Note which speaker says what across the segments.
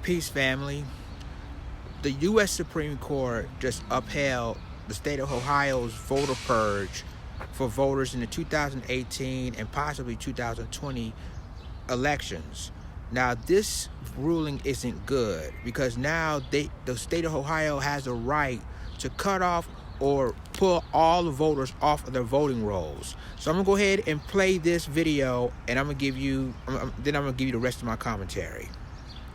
Speaker 1: Peace, family. The U.S. Supreme Court just upheld the state of Ohio's voter purge for voters in the 2018 and possibly 2020 elections. Now, this ruling isn't good because now the state of Ohio has a right to cut off or pull all the voters off of their voting rolls. So I'm gonna go ahead and play this video, and I'm gonna give you the rest of my commentary.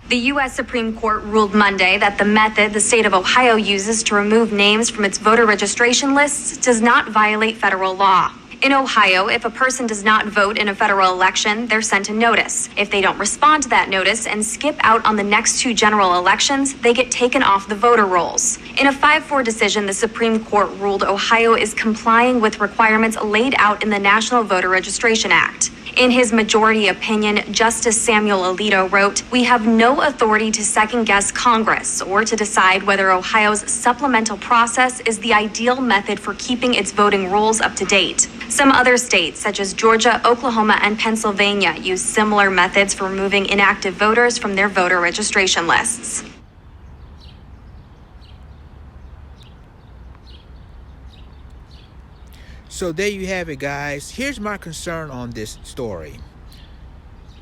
Speaker 2: The U.S. Supreme Court ruled Monday that the method the state of Ohio uses to remove names from its voter registration lists does not violate federal law. In Ohio, if a person does not vote in a federal election, they're sent a notice. If they don't respond to that notice and skip out on the next two general elections, they get taken off the voter rolls. In a 5-4 decision, the Supreme Court ruled Ohio is complying with requirements laid out in the National Voter Registration Act. In his majority opinion, Justice Samuel Alito wrote, "We have no authority to second-guess Congress or to decide whether Ohio's supplemental process is the ideal method for keeping its voting rolls up to date." Some other states, such as Georgia, Oklahoma, and Pennsylvania, use similar methods for removing inactive voters from their voter registration lists.
Speaker 1: So there you have it, guys. Here's my concern on this story.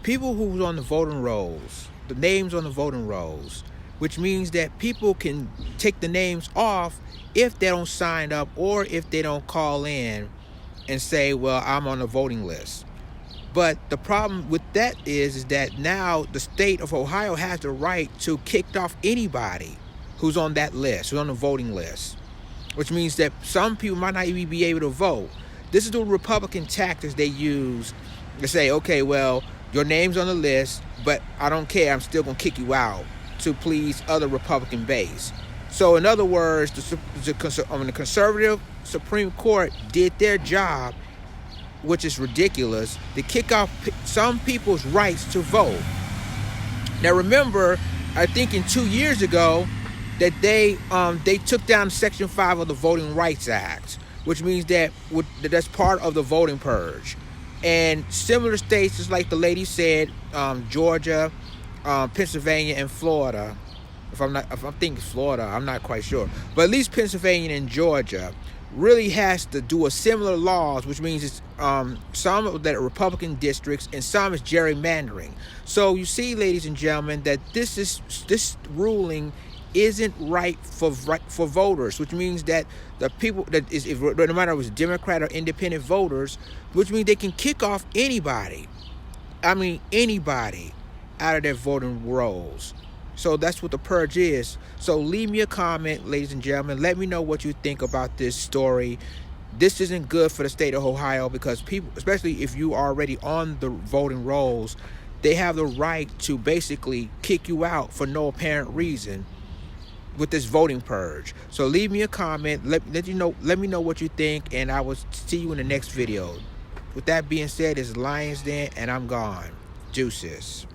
Speaker 1: People who's on the voting rolls, the names on the voting rolls, which means that people can take the names off if they don't sign up or if they don't call in and say, well, I'm on the voting list. But the problem with that is that now the state of Ohio has the right to kick off anybody who's on that list, who's on the voting list. Which means that some people might not even be able to vote. This is the Republican tactics they use to say, okay, well, your name's on the list, but I don't care, I'm still going to kick you out to please other Republican base. So in other words, the conservative Supreme Court did their job, which is ridiculous, to kick off some people's rights to vote. Now remember, I think 2 years ago, that they took down Section 5 of the Voting Rights Act, which means that that's part of the voting purge. And similar states, just like the lady said, Georgia, Pennsylvania, and Florida. If I'm thinking Florida, I'm not quite sure. But at least Pennsylvania and Georgia really has to do a similar laws, which means it's some that are Republican districts and some is gerrymandering. So you see, ladies and gentlemen, that this ruling isn't right for voters, which means that the people that is, no matter if it's Democrat or independent voters, which means they can kick off anybody. I mean anybody out of their voting rolls. So that's what the purge is. So leave me a comment, ladies and gentlemen. Let me know what you think about this story. This isn't good for the state of Ohio because people, especially if you are already on the voting rolls, they have the right to basically kick you out for no apparent reason with this voting purge. So leave me a comment, let me know what you think, and I will see you in the next video. With that being said, it's Lions Den, and I'm gone. Deuces.